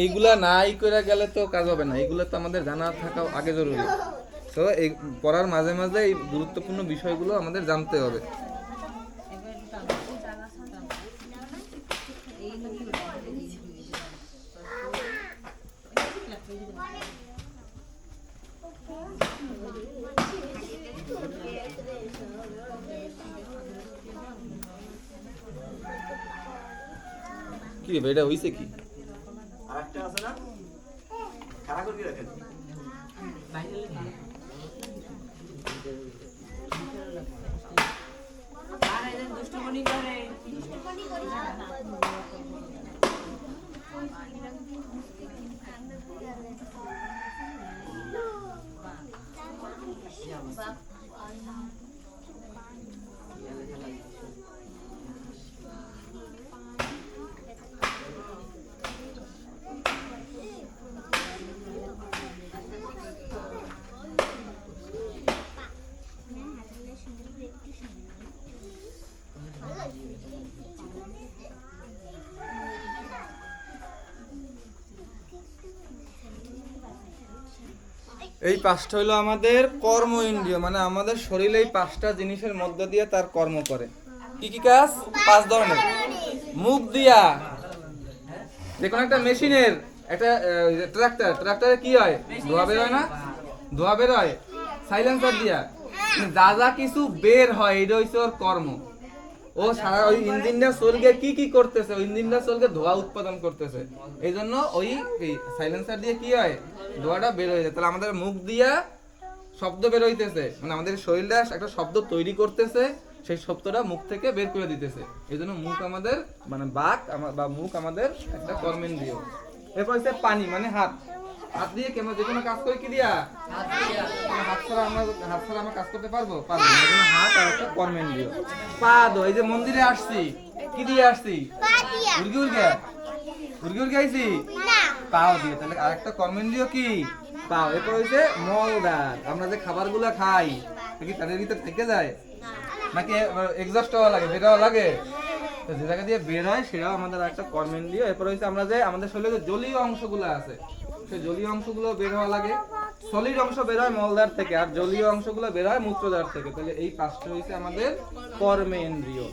এইগুলা নাই করে গেলে তো কাজ হবে না, এইগুলো তো আমাদের জানা থাকা আগে জরুরি। তো এই পড়ার মাঝে মাঝে এই গুরুত্বপূর্ণ বিষয়গুলো আমাদের জানতে হবে। কি রে এটা হইছে কি? আরেকটা আছে না, খাড়া করে রাখেন। দুষ্টুমনি করে এই পাঁচটা হলো আমাদের কর্ম ইন্দ্রিয়, মানে আমাদের শরীরে এই পাঁচটা জিনিসের মধ্য দিয়ে তার কর্ম করে। কি কি কাজ? পাঁচ ধরনের। মুখ দিয়া, দেখুন একটা মেশিনের একটা ট্রাক্টরে কি হয়? ধোয়া বের হয় না? ধোয়া বের হয় সাইলেন্সার দিয়া। যা যা কিছু বের হয় এটা হচ্ছে ওর কর্ম। ও সারা ওই ইঞ্জিনটা চলকে কি কি করতেছে, ওই ইঞ্জিনটা চলকে ধোঁয়া উৎপাদন করতেছে। এই জন্য ওই সাইলেন্সার দিয়ে কি হয়? ধোঁয়াটা বের হয়ে যায়। তাহলে আমাদের মুখ দিয়া শব্দ বের হইতেছে, মানে আমাদের শরীরটা একটা শব্দ তৈরি করতেছে, সেই শব্দটা মুখ থেকে বের করে দিতেছে। এই জন্য মুখ আমাদের মানে বাক বা মুখ আমাদের একটা কর্মেন্দ্রিয়। এরপর হচ্ছে পানি, মানে হাত। হাত দিয়ে কেমন যে কোনো কাজ করে কি দিয়া? হাত ছাড়া আমরা কাজ করতে পারবো? পারবো না। এই জন্য হাত আর একটা কর্মেন্দ্রিয়। পা দো, এই যে মন্দিরে আসছি কি দিয়ে আসছি? উর্গি আইছি পাও দিয়ে। তাহলে আরেকটা কর্মেন্দ্রিয় কি? পাও। এরপর হচ্ছে মলদার, আমরা যে খাবারগুলো খাই কি তাদের ভিতর থেকে যায় নাকি এক্সস্ট হওয়া লাগে, বের হওয়া লাগে? তো যে জায়গা দিয়ে বের হয় সেটাও আমাদের একটা কর্মেন্দ্রিয়। এরপর হচ্ছে আমরা যে আমাদের শরীরে যে জলীয় অংশগুলো আছে সেই জলীয় অংশগুলো বের হওয়া লাগে। সলিড অংশ বের হয় মলদার থেকে, আর জলীয় অংশগুলো বের হয় মূত্রদ্বার থেকে। তাহলে এই পাঁচটা হচ্ছে আমাদের কর্মেন্দ্রিয়।